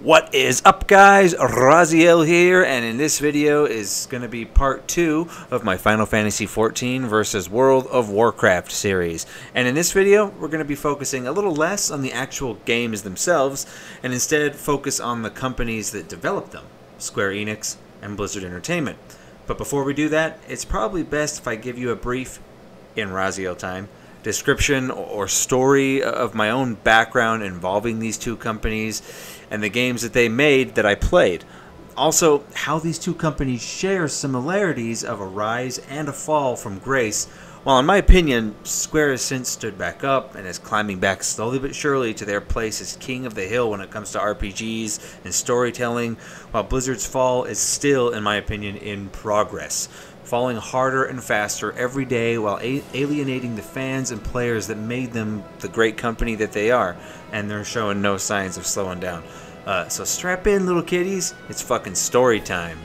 What is up, guys? Raziel here, and in this video is going to be part 2 of my Final Fantasy XIV versus World of Warcraft series. And in this video, we're going to be focusing a little less on the actual games themselves, and instead focus on the companies that developed them, Square Enix and Blizzard Entertainment. But before we do that, it's probably best if I give you a brief, in Raziel time, description or story of my own background involving these two companies and the games that they made that I played. Also, how these two companies share similarities of a rise and a fall from grace, while in my opinion, Square has since stood back up and is climbing back slowly but surely to their place as king of the hill when it comes to RPGs and storytelling, while Blizzard's fall is still, in my opinion, in progress, falling harder and faster every day while alienating the fans and players that made them the great company that they are, and they're showing no signs of slowing down. So strap in, little kiddies, it's fucking story time.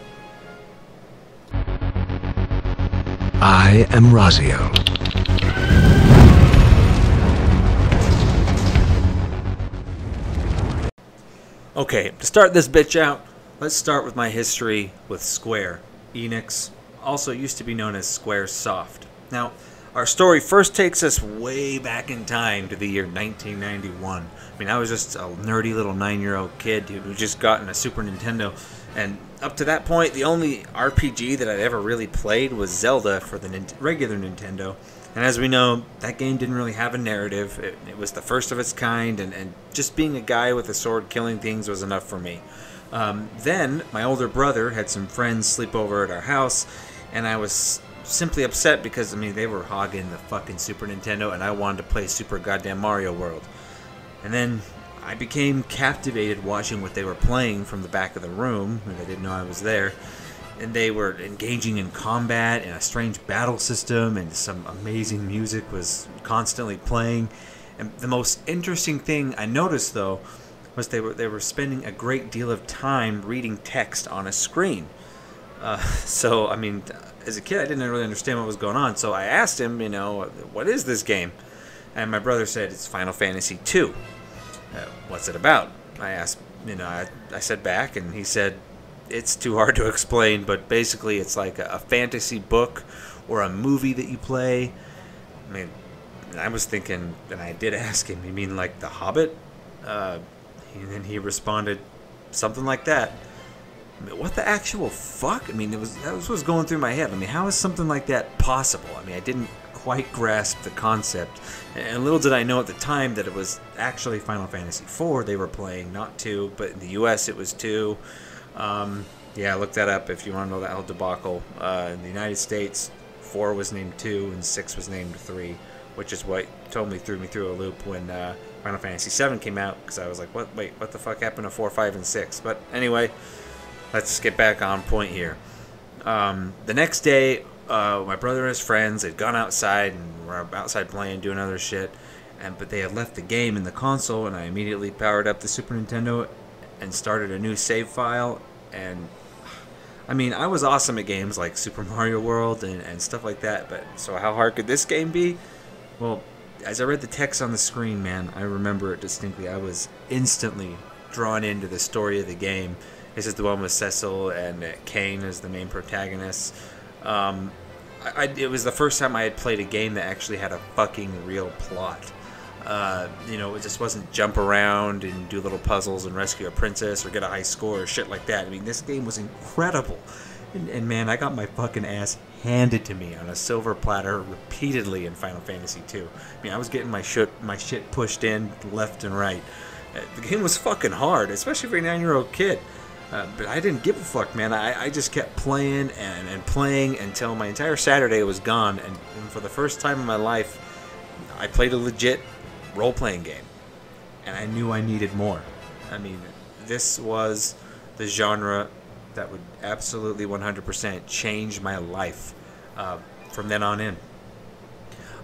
I am Raziel. Okay, to start this bitch out, let's start with my history with Square Enix, also used to be known as Squaresoft. Now, our story first takes us way back in time to the year 1991. I mean, I was just a nerdy little 9-year-old kid who just gotten a Super Nintendo, and up to that point, the only RPG that I'd ever really played was Zelda for the regular Nintendo. And as we know, that game didn't really have a narrative. It was the first of its kind, and just being a guy with a sword killing things was enough for me. Then, my older brother had some friends sleep over at our house, and I was simply upset because, I mean, they were hogging the fucking Super Nintendo, and I wanted to play Super Goddamn Mario World. And then I became captivated watching what they were playing from the back of the room, and I didn't know I was there. And they were engaging in combat and a strange battle system, and some amazing music was constantly playing. And the most interesting thing I noticed, though, was they were spending a great deal of time reading text on a screen. So, I mean, as a kid, I didn't really understand what was going on. So I asked him, you know, what is this game? And my brother said, it's Final Fantasy II. What's it about? I asked, you know, I said back, and he said, it's too hard to explain, but basically it's like a fantasy book or a movie that you play. I mean, I was thinking, and I did ask him, you mean like The Hobbit? And then he responded, something like that. I mean, what the actual fuck? I mean, that was what was going through my head. I mean, how is something like that possible? I mean, I didn't quite grasp the concept. And little did I know at the time that it was actually Final Fantasy IV they were playing, not 2, but in the US it was 2. Yeah, look that up if you want to know that whole debacle. In the United States, 4 was named 2 and 6 was named 3, which is what threw me through a loop when Final Fantasy VII came out, because I was like, wait, what the fuck happened to 4, 5, and 6? But anyway, let's get back on point here. The next day, my brother and his friends had gone outside and were outside playing, doing other shit, but they had left the game in the console, and I immediately powered up the Super Nintendo and started a new save file. And I mean, I was awesome at games like Super Mario World and stuff like that, but so how hard could this game be? Well, as I read the text on the screen, man, I remember it distinctly. I was instantly drawn into the story of the game. This is the one with Cecil and Kane as the main protagonists. It was the first time I had played a game that actually had a fucking real plot. You know, it just wasn't jump around and do little puzzles and rescue a princess or get a high score or shit like that. I mean, this game was incredible. And man, I got my fucking ass handed to me on a silver platter repeatedly in Final Fantasy II. I mean, I was getting my shit pushed in left and right. The game was fucking hard, especially for a 9-year-old kid. But I didn't give a fuck, man. I just kept playing and playing until my entire Saturday was gone. And for the first time in my life, I played a legit role-playing game. And I knew I needed more. I mean, this was the genre that would absolutely 100% change my life from then on in.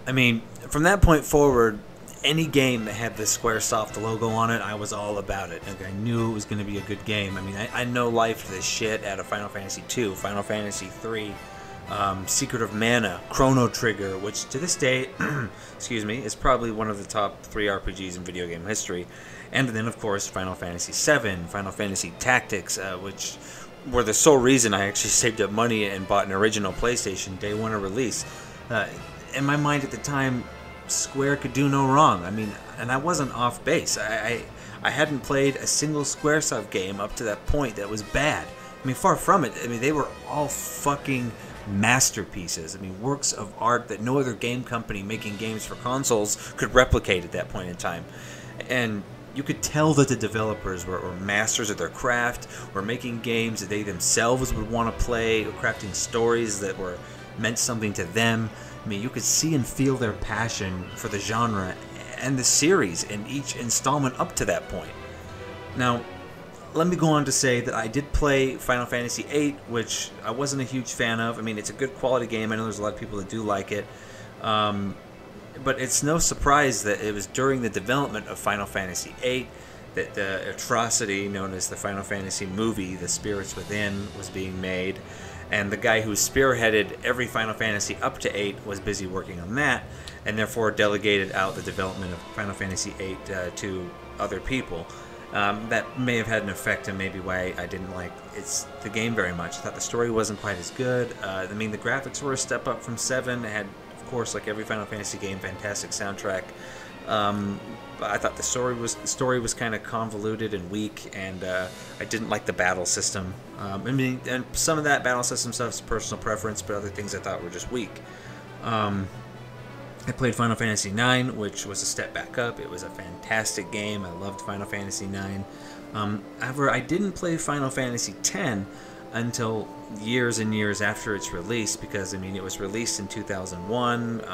I mean, from that point forward, any game that had the Squaresoft logo on it, I was all about it. Like, I knew it was going to be a good game. I mean, I no-lifed the shit out of Final Fantasy II, Final Fantasy III, Secret of Mana, Chrono Trigger, which to this day, excuse me, is probably one of the top 3 RPGs in video game history. And then, of course, Final Fantasy VII, Final Fantasy Tactics, which were the sole reason I actually saved up money and bought an original PlayStation day one of release. In my mind at the time, Square could do no wrong. I mean, and I wasn't off base. I hadn't played a single Squaresoft game up to that point that was bad. I mean, far from it. I mean, they were all fucking masterpieces. I mean, works of art that no other game company making games for consoles could replicate at that point in time. And you could tell that the developers were masters of their craft, were making games that they themselves would want to play, crafting stories that were meant something to them. I mean, you could see and feel their passion for the genre and the series in each installment up to that point. Now, let me go on to say that I did play Final Fantasy VIII, which I wasn't a huge fan of. I mean, it's a good quality game. I know there's a lot of people that do like it. But it's no surprise that it was during the development of Final Fantasy VIII that the atrocity known as the Final Fantasy movie, The Spirits Within, was being made. And the guy who spearheaded every Final Fantasy up to 8 was busy working on that, and therefore delegated out the development of Final Fantasy VIII to other people. That may have had an effect on maybe why I didn't like the game very much. I thought the story wasn't quite as good. I mean, the graphics were a step up from 7. It had, of course, like every Final Fantasy game, fantastic soundtrack. But I thought the story was kind of convoluted and weak, and I didn't like the battle system. I mean, and some of that battle system stuff is personal preference, but other things I thought were just weak. I played Final Fantasy IX, which was a step back up. It was a fantastic game. I loved Final Fantasy IX. However, I didn't play Final Fantasy X until years and years after its release, because, I mean, it was released in 2001.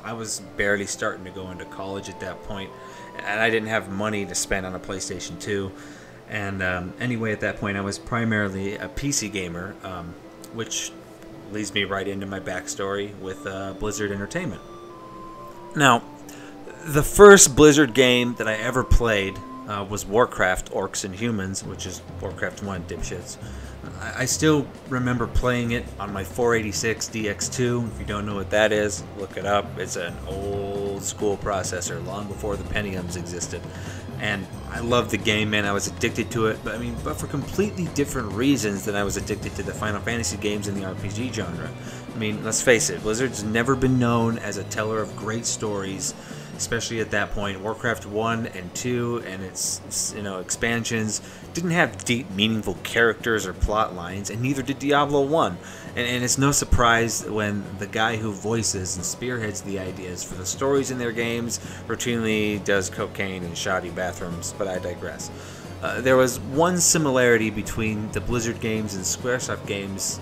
I was barely starting to go into college at that point, and I didn't have money to spend on a PlayStation 2. And anyway, at that point, I was primarily a PC gamer, which leads me right into my backstory with Blizzard Entertainment. Now, the first Blizzard game that I ever played was Warcraft, Orcs and Humans, which is Warcraft 1, dipshits. I still remember playing it on my 486 DX2. If you don't know what that is, look it up. It's an old school processor, long before the Pentiums existed. And I loved the game, man. I was addicted to it, but for completely different reasons than I was addicted to the Final Fantasy games in the RPG genre. I mean, let's face it, Blizzard's never been known as a teller of great stories, especially at that point. Warcraft 1 and 2 and its expansions didn't have deep, meaningful characters or plot lines, and neither did Diablo 1. And it's no surprise when the guy who voices and spearheads the ideas for the stories in their games routinely does cocaine in shoddy bathrooms, but I digress. There was one similarity between the Blizzard games and Squaresoft games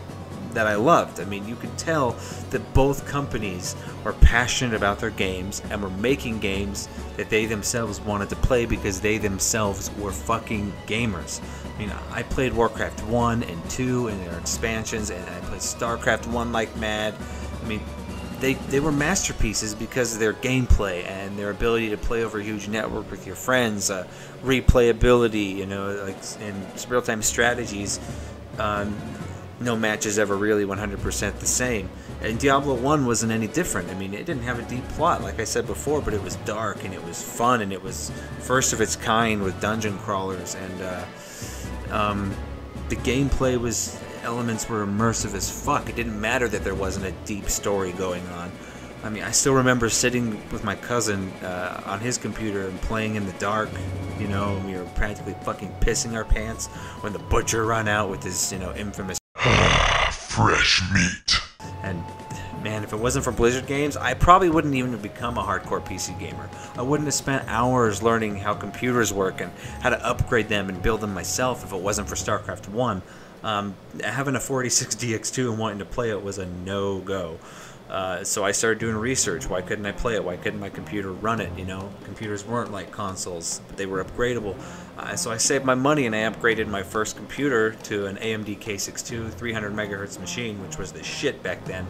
that I loved. I mean, you could tell that both companies were passionate about their games and were making games that they themselves wanted to play because they themselves were fucking gamers. I mean, I played Warcraft 1 and 2 and their expansions, and I played StarCraft 1 like mad. I mean, they were masterpieces because of their gameplay and their ability to play over a huge network with your friends, replayability, like in real-time strategies. No match is ever really 100% the same. And Diablo 1 wasn't any different. I mean, it didn't have a deep plot, like I said before, but it was dark and it was fun and it was first of its kind with dungeon crawlers, and the gameplay elements were immersive as fuck. It didn't matter that there wasn't a deep story going on. I mean, I still remember sitting with my cousin on his computer and playing in the dark. We were practically fucking pissing our pants when the butcher ran out with his, infamous fresh meat. And man, if it wasn't for Blizzard games, I probably wouldn't even have become a hardcore PC gamer. I wouldn't have spent hours learning how computers work and how to upgrade them and build them myself if it wasn't for StarCraft 1. Having a 486 DX2 and wanting to play it was a no-go. So I started doing research. Why couldn't I play it? Why couldn't my computer run it? Computers weren't like consoles, but they were upgradable. So I saved my money and I upgraded my first computer to an AMD K62 300 megahertz machine, which was the shit back then.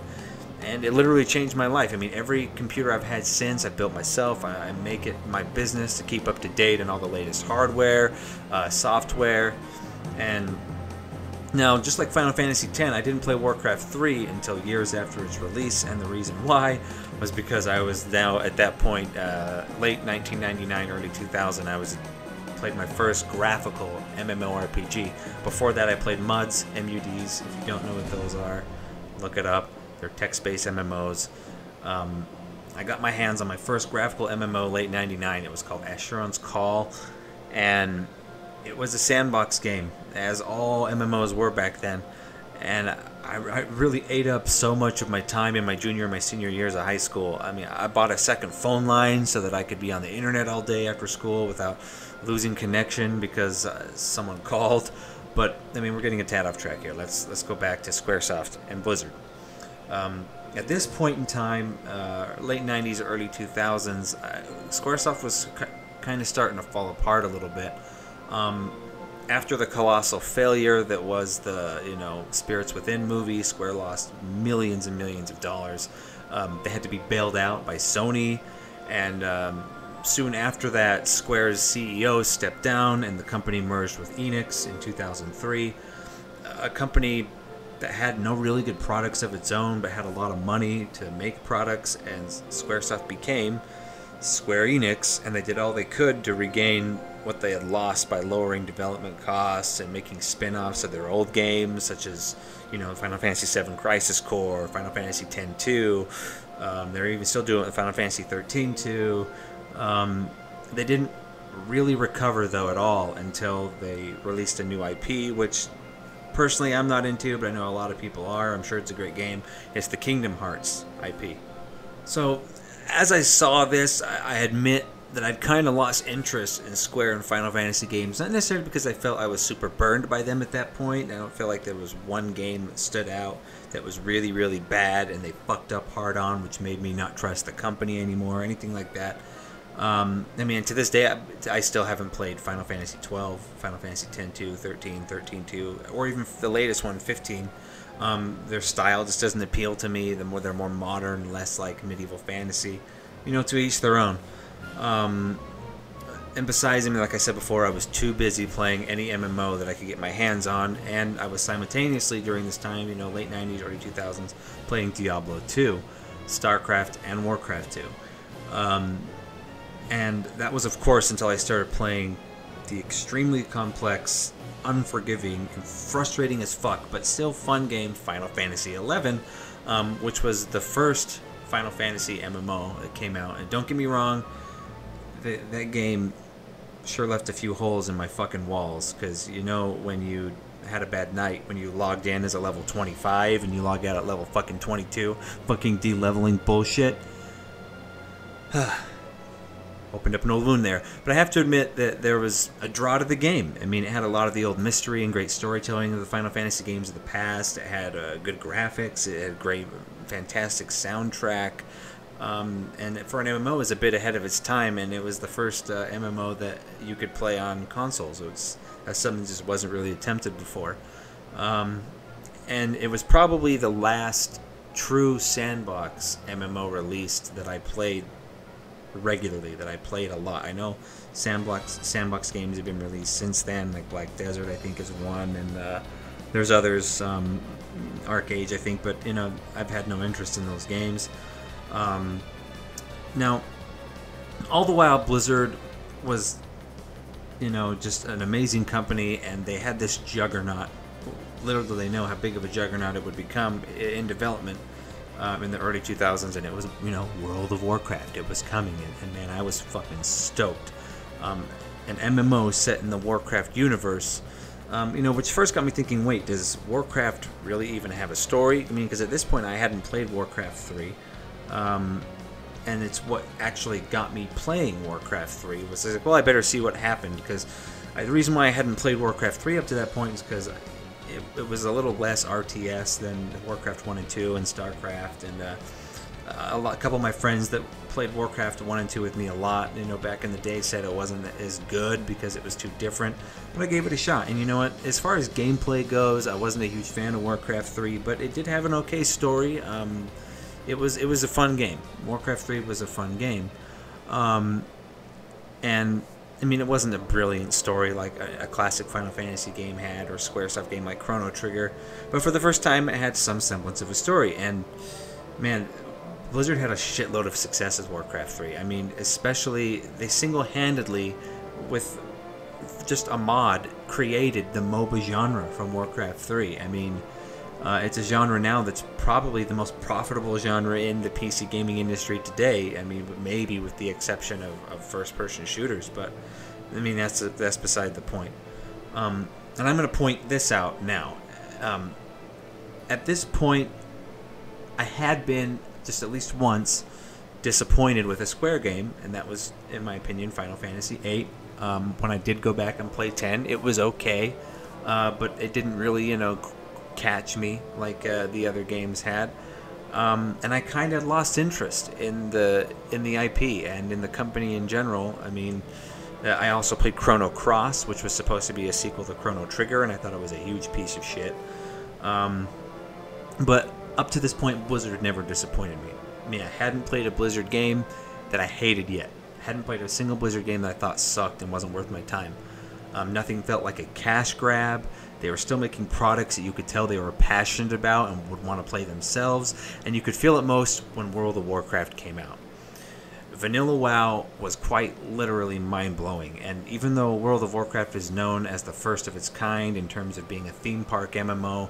And it literally changed my life. I mean, every computer I've had since, I built myself. I make it my business to keep up to date on all the latest hardware, software, and now, just like Final Fantasy X, I didn't play Warcraft 3 until years after its release, and the reason why was because I was now, at that point, late 1999, early 2000, I was played my first graphical MMORPG. Before that, I played MUDs, MUDs. If you don't know what those are, look it up. They're text-based MMOs. I got my hands on my first graphical MMO late '99. It was called Asheron's Call, and it was a sandbox game, as all MMOs were back then. And I really ate up so much of my time in my junior and my senior years of high school. I mean, I bought a second phone line so that I could be on the internet all day after school without losing connection because someone called. But I mean, we're getting a tad off track here. Let's go back to Squaresoft and Blizzard. At this point in time, late 90s, early 2000s, Squaresoft was kind of starting to fall apart a little bit. After the colossal failure that was the, Spirits Within movie, Square lost millions and millions of dollars. They had to be bailed out by Sony, and soon after that, Square's CEO stepped down and the company merged with Enix in 2003. A company that had no really good products of its own, but had a lot of money to make products, and Squaresoft became Square Enix, and they did all they could to regain what they had lost by lowering development costs and making spin-offs of their old games, such as, Final Fantasy VII Crisis Core, Final Fantasy X-2. They're even still doing Final Fantasy XIII-2. They didn't really recover, though, at all until they released a new IP, which personally I'm not into, but I know a lot of people are. I'm sure it's a great game. It's the Kingdom Hearts IP. So, as I saw this, I admit that I'd kind of lost interest in Square and Final Fantasy games. Not necessarily because I felt I was super burned by them at that point. I don't feel like there was one game that stood out that was really, really bad and they fucked up hard on, which made me not trust the company anymore, or anything like that. To this day, I still haven't played Final Fantasy XII, Final Fantasy X-2, 13, 13-2, or even the latest one, 15. Their style just doesn't appeal to me. They're more modern, less like medieval fantasy. To each their own. And besides, like I said before, I was too busy playing any MMO that I could get my hands on, and I was simultaneously during this time, late 90s, early 2000s, playing Diablo 2, StarCraft, and Warcraft 2. And that was, of course, until I started playing the extremely complex, unforgiving, and frustrating as fuck, but still fun game, Final Fantasy XI, which was the first Final Fantasy MMO that came out. And don't get me wrong, that game sure left a few holes in my fucking walls, because when you had a bad night, when you logged in as a level 25 and you log out at level fucking 22, fucking de-leveling bullshit. Opened up an old wound there. But I have to admit that there was a draw to the game. It had a lot of the old mystery and great storytelling of the Final Fantasy games of the past. It had good graphics. It had great, fantastic soundtrack. And for an MMO, it was a bit ahead of its time, and it was the first MMO that you could play on consoles. That's something that just wasn't really attempted before. And it was probably the last true sandbox MMO released that I played regularly, that I played a lot. I know sandbox games have been released since then, like Black Desert I think is one, and there's others, Arcade I think, but I've had no interest in those games. Now, all the while Blizzard was just an amazing company, and they had this juggernaut. Little do they know how big of a juggernaut it would become in development in the early 2000s, and it was, World of Warcraft. It was coming, and man, I was fucking stoked. An MMO set in the Warcraft universe, which first got me thinking, wait, does Warcraft really even have a story? Because at this point I hadn't played Warcraft 3, and it's what actually got me playing Warcraft 3, was like, well, I better see what happened, because the reason why I hadn't played Warcraft 3 up to that point is because it was a little less RTS than Warcraft 1 and 2 and StarCraft, and a couple of my friends that played Warcraft 1 and 2 with me a lot, back in the day, said it wasn't as good because it was too different, but I gave it a shot. And you know what, as far as gameplay goes, I wasn't a huge fan of Warcraft 3, but it did have an okay story. It was a fun game. Warcraft 3 was a fun game, and it wasn't a brilliant story like a classic Final Fantasy game had, or Squaresoft game like Chrono Trigger, but for the first time it had some semblance of a story. And man, Blizzard had a shitload of success with Warcraft 3. Especially they single-handedly, with just a mod created the MOBA genre from Warcraft 3. I mean, it's a genre now that's probably the most profitable genre in the PC gaming industry today. I mean, maybe with the exception of first-person shooters, but I mean that's beside the point. And I'm going to point this out now. At this point, I had been just at least once disappointed with a Square game, and that was, in my opinion, Final Fantasy VIII. When I did go back and play 10, it was okay, but it didn't really, catch me like the other games had. And I kind of lost interest in the IP and in the company in general. I mean, I also played Chrono Cross, which was supposed to be a sequel to Chrono Trigger, and I thought it was a huge piece of shit. But up to this point, Blizzard never disappointed me. I mean, I hadn't played a Blizzard game that I hated yet. I hadn't played a single Blizzard game that I thought sucked and wasn't worth my time. Nothing felt like a cash grab. They were still making products that you could tell they were passionate about and would want to play themselves, and you could feel it most when World of Warcraft came out. Vanilla WoW was quite literally mind-blowing, and even though World of Warcraft is known as the first of its kind in terms of being a theme park MMO,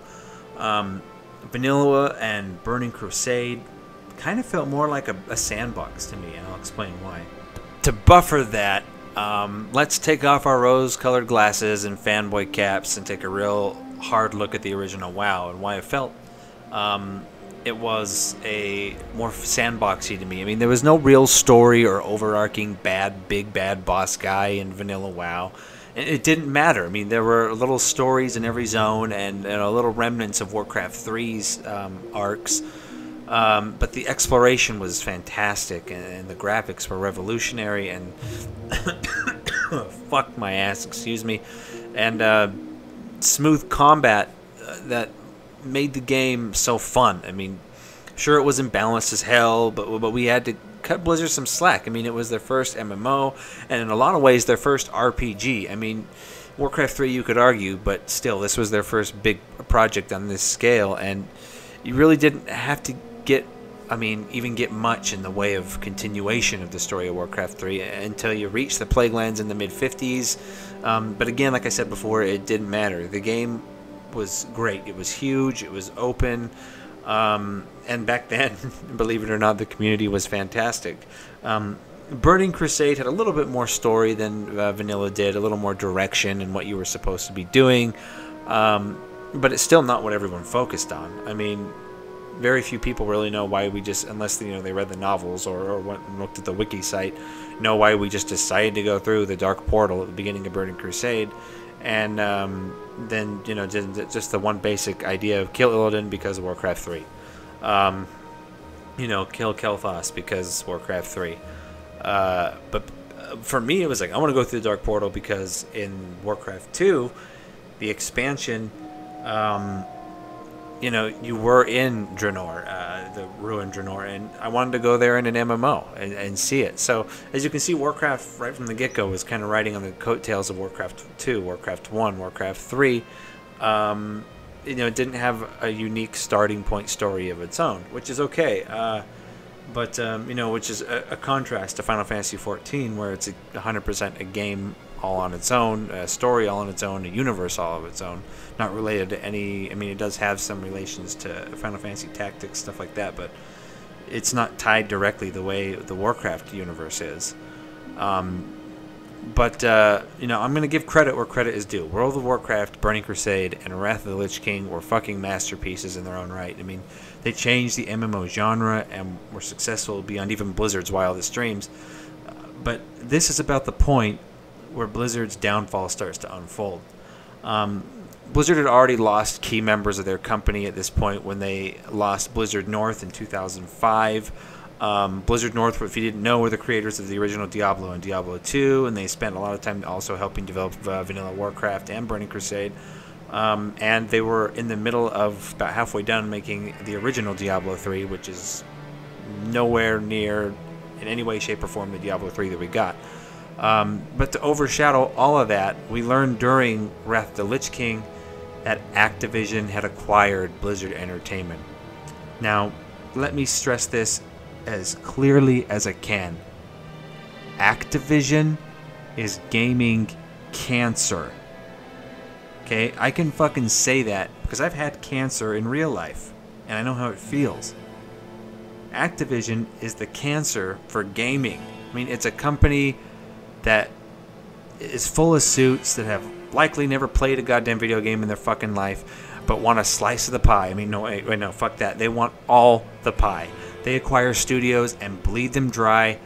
Vanilla and Burning Crusade kind of felt more like a sandbox to me, and I'll explain why. To buffer that, let's take off our rose-colored glasses and fanboy caps and take a real hard look at the original WoW and why I felt it was a more sandboxy to me. I mean, there was no real story or overarching big bad boss guy in Vanilla WoW. And it didn't matter. I mean, there were little stories in every zone and little remnants of Warcraft 3's arcs. But the exploration was fantastic, and the graphics were revolutionary, and fuck my ass, excuse me, and smooth combat that made the game so fun. I mean, sure, it was imbalanced as hell, but we had to cut Blizzard some slack. I mean, it was their first MMO, and in a lot of ways their first RPG. I mean, Warcraft 3 you could argue, but still, this was their first big project on this scale, and you really didn't have to even get much in the way of continuation of the story of Warcraft 3 until you reach the Plaguelands in the mid-50s. But again, like I said before, it didn't matter. The game was great. It was huge. It was open. And back then, believe it or not, the community was fantastic. Burning Crusade had a little bit more story than Vanilla did, a little more direction in what you were supposed to be doing. But it's still not what everyone focused on. I mean, very few people really know why we just, unless they read the novels or went and looked at the wiki site, know why we just decided to go through the Dark Portal at the beginning of Burning Crusade, and then just the one basic idea of kill Illidan because of Warcraft 3, kill Kel'Thas because Warcraft 3. But for me, it was like I want to go through the Dark Portal because in Warcraft 2, the expansion. You were in Draenor, the ruined Draenor, and I wanted to go there in an MMO and see it. So, as you can see, Warcraft, right from the get-go, was kind of riding on the coattails of Warcraft 2, Warcraft 1, Warcraft 3. It didn't have a unique starting point story of its own, which is okay. But which is a contrast to Final Fantasy XIV, where it's 100% a game all on its own, a story all on its own, a universe all of its own, not related to any. I mean, it does have some relations to Final Fantasy Tactics, stuff like that, but it's not tied directly the way the Warcraft universe is. But I'm going to give credit where credit is due. World of Warcraft, Burning Crusade, and Wrath of the Lich King were fucking masterpieces in their own right. I mean, they changed the MMO genre and were successful beyond even Blizzard's wildest dreams. But this is about the point where Blizzard's downfall starts to unfold. Blizzard had already lost key members of their company at this point when they lost Blizzard North in 2005. Blizzard North, if you didn't know, were the creators of the original Diablo and Diablo 2, and they spent a lot of time also helping develop Vanilla Warcraft and Burning Crusade. And they were in the middle of, about halfway done, making the original Diablo 3, which is nowhere near, in any way, shape, or form, the Diablo 3 that we got. But to overshadow all of that, we learned during Wrath of the Lich King that Activision had acquired Blizzard Entertainment. Now, let me stress this as clearly as I can. Activision is gaming cancer. Okay, I can fucking say that because I've had cancer in real life, and I know how it feels. Activision is the cancer for gaming. I mean, it's a company that is full of suits that have likely never played a goddamn video game in their fucking life, but want a slice of the pie. I mean, no, wait, no, fuck that. They want all the pie. They acquire studios and bleed them dry.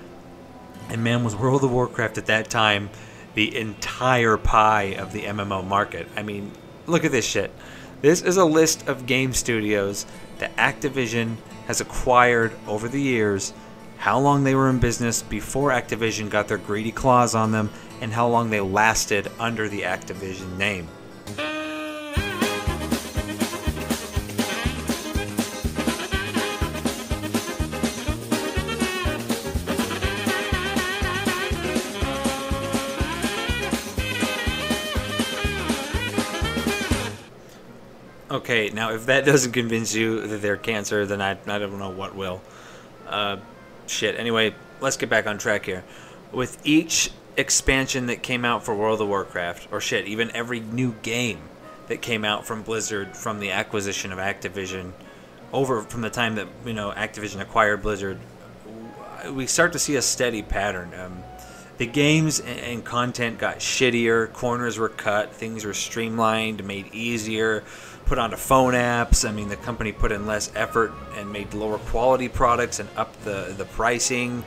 And man, was World of Warcraft at that time the entire pie of the MMO market. I mean, look at this shit. This is a list of game studios that Activision has acquired over the years, how long they were in business before Activision got their greedy claws on them, and how long they lasted under the Activision name. Okay, now if that doesn't convince you that they're cancer, then I don't know what will. Shit. Anyway, let's get back on track here. With each expansion that came out for World of Warcraft, or shit, even every new game that came out from Blizzard from the acquisition of Activision, over from the time that, you know, Activision acquired Blizzard, we start to see a steady pattern. The games and content got shittier, corners were cut, things were streamlined, made easier, put onto phone apps. I mean, the company put in less effort and made lower quality products and upped the pricing.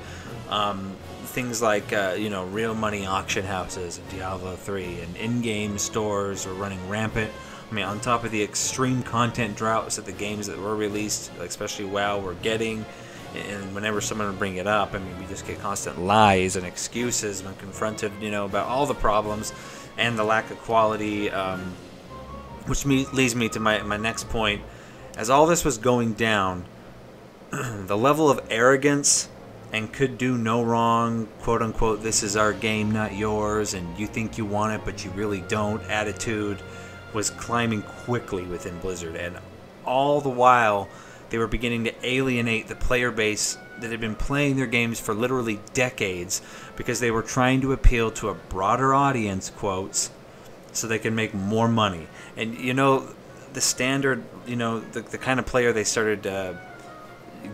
Things like, you know, real money auction houses in Diablo 3 and in-game stores were running rampant. I mean, on top of the extreme content droughts that the games that were released, like especially WoW, were getting. And whenever someone would bring it up, I mean, we just get constant lies and excuses when confronted, you know, about all the problems and the lack of quality, which leads me to my next point. As all this was going down, the level of arrogance and could do no wrong, quote unquote, this is our game, not yours, and you think you want it, but you really don't, attitude was climbing quickly within Blizzard. And all the while, they were beginning to alienate the player base that had been playing their games for literally decades because they were trying to appeal to a broader audience, quotes, so they can make more money. And, you know, the standard, you know, the kind of player they started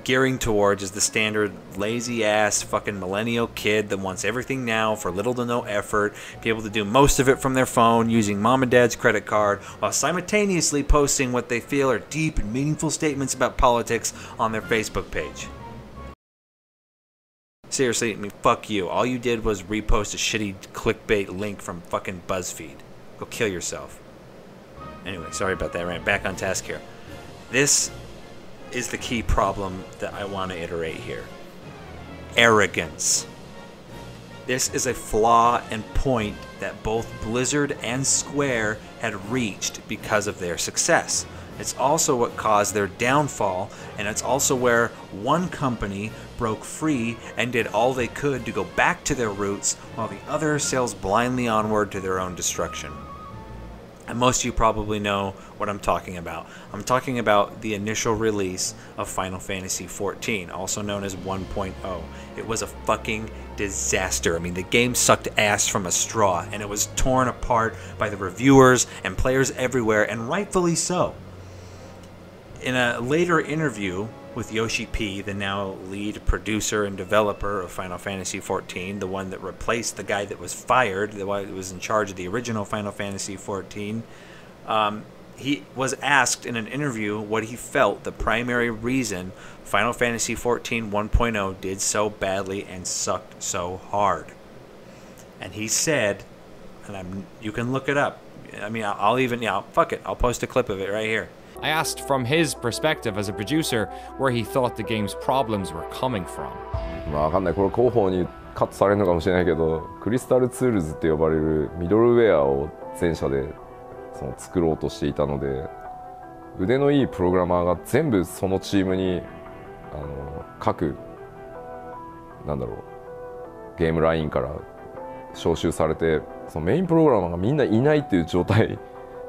gearing towards is the standard lazy-ass fucking millennial kid that wants everything now for little to no effort, be able to do most of it from their phone using mom and dad's credit card while simultaneously posting what they feel are deep and meaningful statements about politics on their Facebook page. Seriously, I mean, fuck you. All you did was repost a shitty clickbait link from fucking BuzzFeed. Go kill yourself. Anyway, sorry about that rant. Back on task here. This is the key problem that I want to iterate here. Arrogance. This is a flaw and point that both Blizzard and Square had reached because of their success. It's also what caused their downfall, and it's also where one company broke free and did all they could to go back to their roots while the other sails blindly onward to their own destruction. And most of you probably know what I'm talking about. I'm talking about the initial release of Final Fantasy XIV, also known as 1.0. It was a fucking disaster. I mean, the game sucked ass from a straw, and it was torn apart by the reviewers and players everywhere, and rightfully so. In a later interview with Yoshi P, the now lead producer and developer of Final Fantasy XIV, the one that replaced the guy that was fired, the one that was in charge of the original Final Fantasy XIV, he was asked in an interview what he felt the primary reason Final Fantasy XIV 1.0 did so badly and sucked so hard. And he said, and you can look it up. I mean, fuck it, I'll post a clip of it right here. I asked from his perspective as a producer where he thought the game's problems were coming from. まあわかんない。これ広報にカットされるのかもしれないけど、クリスタルツールズって呼ばれるミドルウェアを全社で作ろうとしていたので、腕のいいプログラマーが全部そのチームに各ゲームラインから招集されて、そのメインプログラマーがみんないないっていう状態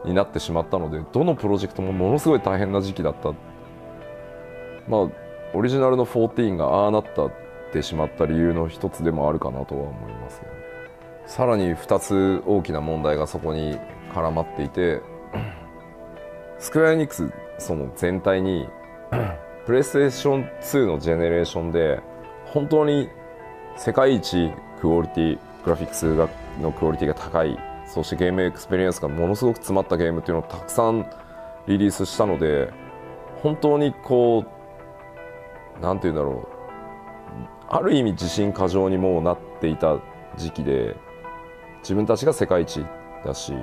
になってしまったので、どのプロジェクトもものすごい大変な時期だった。まあオリジナルの14がああなってしまった理由の一つでもあるかなとは思いますね。さらに2つ大きな問題がそこに絡まっていて、スクエアエニックスその全体にプレイステーション2のジェネレーションで本当に世界一クオリティ、グラフィックスのクオリティが高い、そしてゲームエクスペリエンスがものすごく詰まったゲームっていうのをたくさんリリースしたので、本当にこうなんていうんだろう、ある意味自信過剰にもうなっていた時期で、自分たちが世界一だし、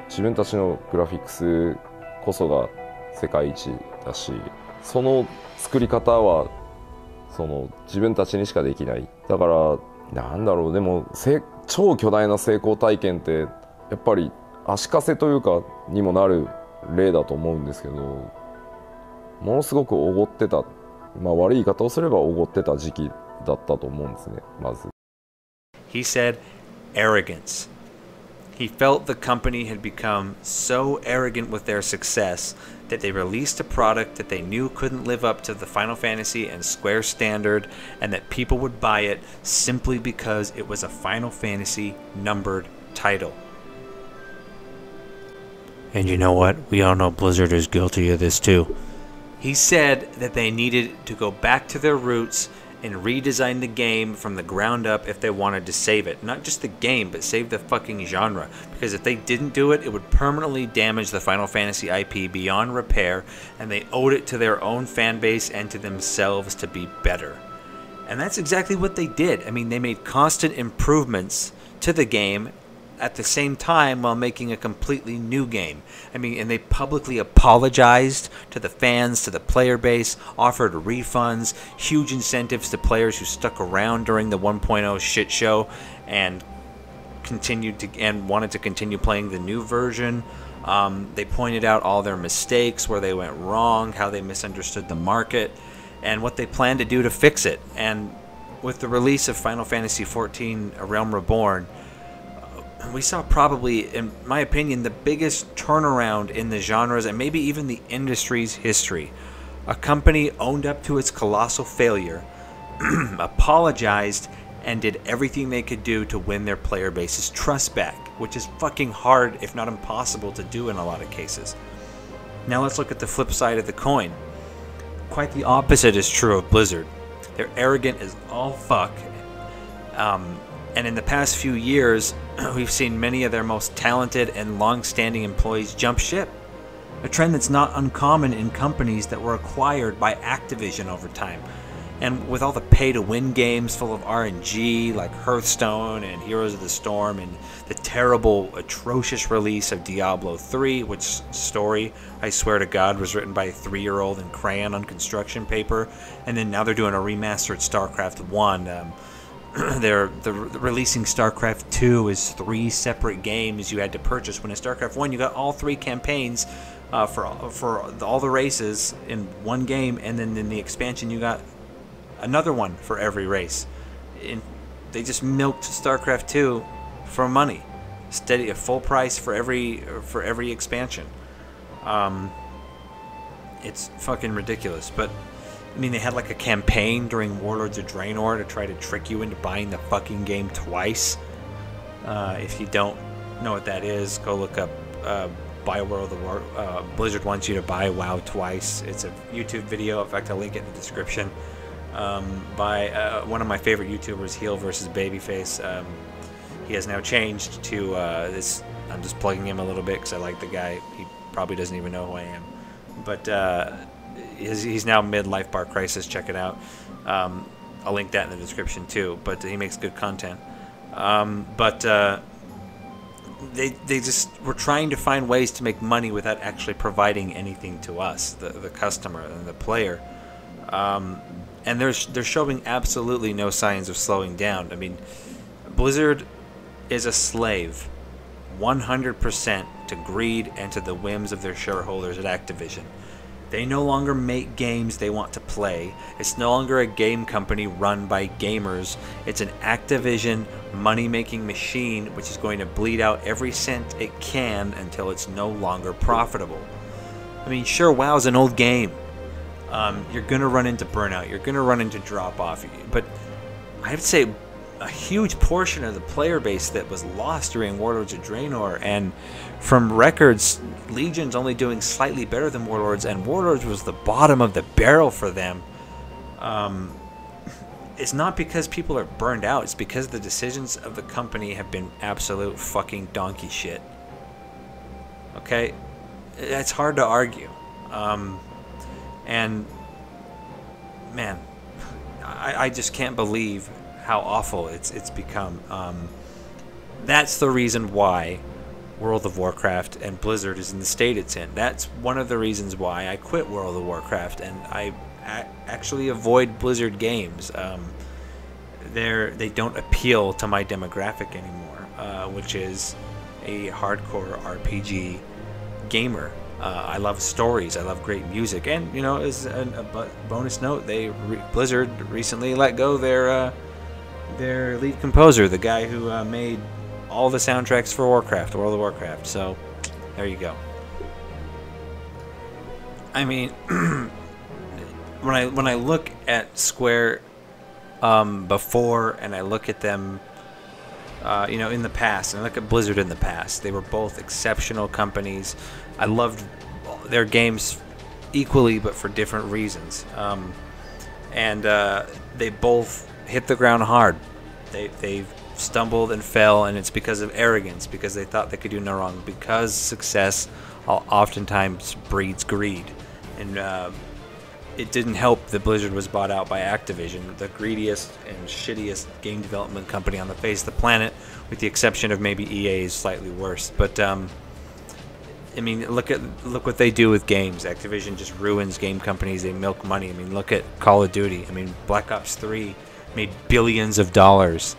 自分たちのグラフィックスこそが世界一だし、その作り方はその自分たちにしかできない。だからなんだろう、でも超巨大な成功体験ってやっぱり足かせというかにもなる例だと思うんですけど、ものすごくおごってた、まあ悪い言い方をすればおごってた時期だったと思うんですね。まず He said arrogance. He felt the company had become so arrogant with their success that they released a product that they knew couldn't live up to the Final Fantasy and Square standard, and that people would buy it simply because it was a Final Fantasy numbered title. And you know what? We all know Blizzard is guilty of this too. He said that they needed to go back to their roots and redesign the game from the ground up if they wanted to save it. Not just the game, but save the fucking genre. Because if they didn't do it, it would permanently damage the Final Fantasy IP beyond repair, and they owed it to their own fan base and to themselves to be better. And that's exactly what they did. I mean, they made constant improvements to the game at the same time while making a completely new game. I mean, and they publicly apologized to the fans, to the player base, offered refunds, huge incentives to players who stuck around during the 1.0 shit show and wanted to continue playing the new version. They pointed out all their mistakes, where they went wrong, how they misunderstood the market, and what they plan to do to fix it. And with the release of Final Fantasy XIV: A Realm Reborn, we saw probably, in my opinion, the biggest turnaround in the genre's and maybe even the industry's history. A company owned up to its colossal failure, apologized, and did everything they could do to win their player base's trust back, which is fucking hard, if not impossible, to do in a lot of cases. Now let's look at the flip side of the coin. Quite the opposite is true of Blizzard. They're arrogant as all fuck. And in the past few years, we've seen many of their most talented and long-standing employees jump ship. A trend that's not uncommon in companies that were acquired by Activision over time. And with all the pay-to-win games full of RNG like Hearthstone and Heroes of the Storm, and the terrible, atrocious release of Diablo 3, which story, I swear to God, was written by a 3-year-old in crayon on construction paper, and then now they're doing a remastered StarCraft 1. They're releasing StarCraft 2 as 3 separate games you had to purchase. When in StarCraft 1 you got all 3 campaigns for all the races in one game, and then in the expansion you got another one for every race. They just milked StarCraft 2 for money, steady at full price for every expansion. It's fucking ridiculous. But I mean, they had like a campaign during Warlords of Draenor to try to trick you into buying the fucking game twice. If you don't know what that is, go look up Buy World of Warcraft. Blizzard wants you to buy WoW twice. It's a YouTube video. In fact, I'll link it in the description. By one of my favorite YouTubers, Heel vs. Babyface. He has now changed to this. I'm just plugging him a little bit because I like the guy. He probably doesn't even know who I am. But he's now mid-life bar crisis. Check it out. I'll link that in the description too. But he makes good content. They just were trying to find ways to make money without actually providing anything to us, the customer and the player. And they're showing absolutely no signs of slowing down. I mean, Blizzard is a slave 100% to greed and to the whims of their shareholders at Activision. They no longer make games they want to play. It's no longer a game company run by gamers. It's an Activision money-making machine which is going to bleed out every cent it can until it's no longer profitable. I mean, sure, WoW's an old game. You're going to run into burnout. You're going to run into drop-off. But I have to say, a huge portion of the player base that was lost during Warlords of Draenor, and from records, Legion's only doing slightly better than Warlords, and Warlords was the bottom of the barrel for them. It's not because people are burned out, it's because the decisions of the company have been absolute fucking donkey shit. Okay? It's hard to argue. And, man, I just can't believe how awful it's become. That's the reason why World of Warcraft and Blizzard is in the state it's in. That's one of the reasons why I quit World of Warcraft and I actually avoid Blizzard games. They don't appeal to my demographic anymore, which is a hardcore RPG gamer. I love stories. I love great music, and you know, as a bonus note, Blizzard recently let go their lead composer, the guy who made all the soundtracks for World of Warcraft. So there you go. I mean, when I look at Square before, and I look at them, you know, in the past, and I look at Blizzard in the past, they were both exceptional companies. I loved their games equally, but for different reasons. And they both hit the ground hard. They stumbled and fell, and it's because of arrogance, because they thought they could do no wrong, because success oftentimes breeds greed. And it didn't help that Blizzard was bought out by Activision, the greediest and shittiest game development company on the face of the planet, with the exception of maybe EA's slightly worse. But I mean, look what they do with games. Activision just ruins game companies. They milk money. I mean, look at Call of Duty. I mean, Black Ops 3 made billions of dollars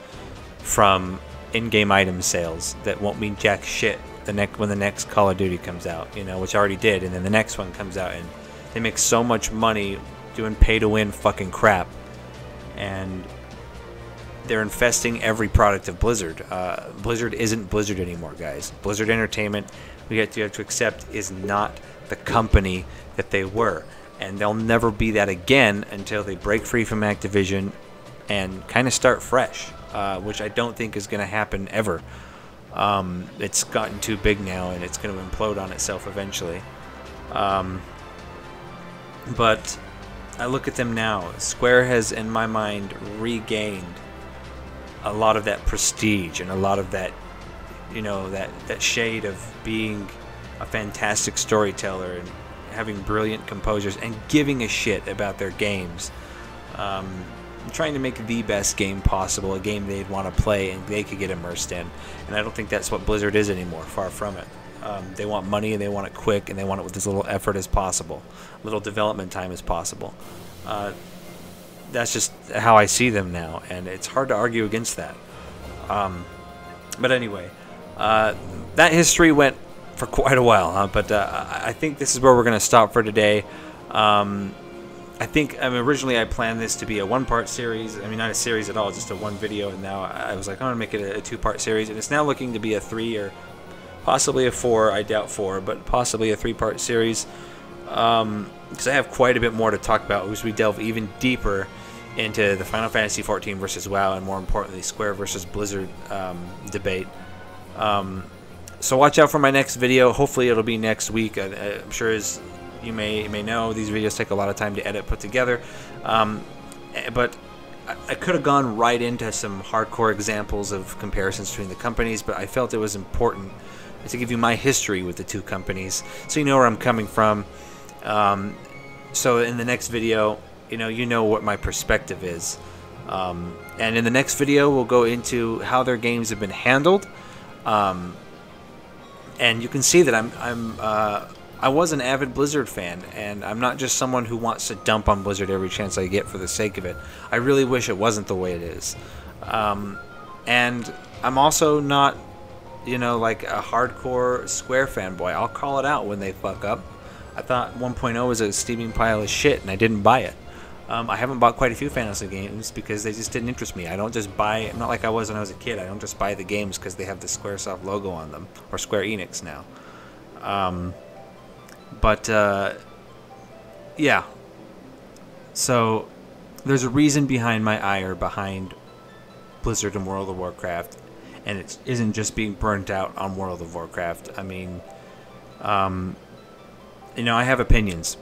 from in-game item sales that won't mean jack shit when the next Call of Duty comes out, you know, which already did, and then the next one comes out, and they make so much money doing pay-to-win fucking crap, and they're infesting every product of Blizzard. Blizzard isn't Blizzard anymore, guys. Blizzard Entertainment, you have to accept, is not the company that they were, and they'll never be that again until they break free from Activision and kind of start fresh, which I don't think is going to happen ever. It's gotten too big now, and it's going to implode on itself eventually. But I look at them now. Square has, in my mind, regained a lot of that prestige and a lot of that, you know, that shade of being a fantastic storyteller and having brilliant composers and giving a shit about their games. Trying to make the best game possible, a game they'd want to play and they could get immersed in. And I don't think that's what Blizzard is anymore, far from it. They want money, and they want it quick, and they want it with as little effort as possible, little development time as possible. That's just how I see them now, and it's hard to argue against that. But anyway, that history went for quite a while, but I think this is where we're going to stop for today. I think originally I planned this to be a one-part series. I mean, not a series at all, just a one video, and now I was like, I'm going to make it a two-part series, and it's now looking to be a 3 or possibly a 4, I doubt 4, but possibly a 3-part series, because I have quite a bit more to talk about as we delve even deeper into the Final Fantasy XIV versus WoW, and more importantly, Square versus Blizzard debate. So watch out for my next video. Hopefully it'll be next week. I'm sure, as you may know, these videos take a lot of time to edit, put together, but I could have gone right into some hardcore examples of comparisons between the companies, but I felt it was important to give you my history with the two companies, so you know where I'm coming from. So in the next video, you know what my perspective is, and in the next video we'll go into how their games have been handled, and you can see that I was an avid Blizzard fan, and I'm not just someone who wants to dump on Blizzard every chance I get for the sake of it. I really wish it wasn't the way it is. And I'm also not, like a hardcore Square fanboy. I'll call it out when they fuck up. I thought 1.0 was a steaming pile of shit, and I didn't buy it. I haven't bought quite a few fantasy games because they just didn't interest me. I don't just buy, not like I was when I was a kid. I don't just buy the games because they have the Squaresoft logo on them, or Square Enix now. Yeah. So there's a reason behind my ire behind Blizzard and World of Warcraft, and it isn't just being burnt out on World of Warcraft. I mean, you know, I have opinions,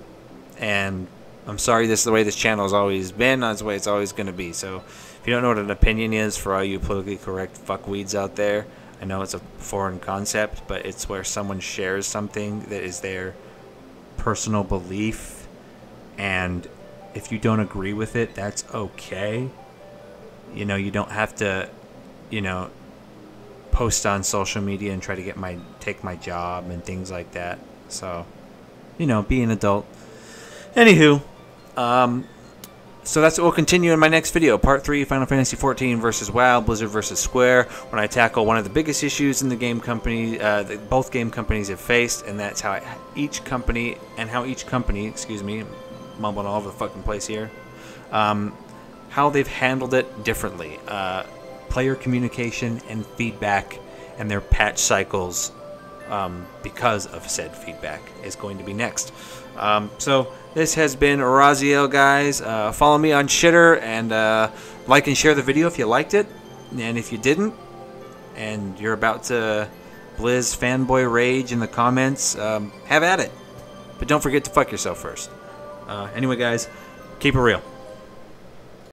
and I'm sorry, this is the way this channel has always been. That's the way it's always going to be. So if you don't know what an opinion is, for all you politically correct fuckweeds out there, I know it's a foreign concept, but it's where someone shares something that is their personal belief, and if you don't agree with it, that's okay. You know, you don't have to, you know, post on social media and try to take my job and things like that. So, you know, be an adult. Anywho, so that's what we'll continue in my next video, Part 3, Final Fantasy XIV versus WoW, Blizzard versus Square, when I tackle one of the biggest issues in the game company, that both game companies have faced, and that's how each company, excuse me, mumbling all over the fucking place here, how they've handled it differently. Player communication and feedback and their patch cycles because of said feedback is going to be next. So this has been Raziel, guys. Follow me on Shitter, and like and share the video if you liked it, and if you didn't and you're about to Blizz fanboy rage in the comments, have at it, but don't forget to fuck yourself first. Anyway, guys, keep it real.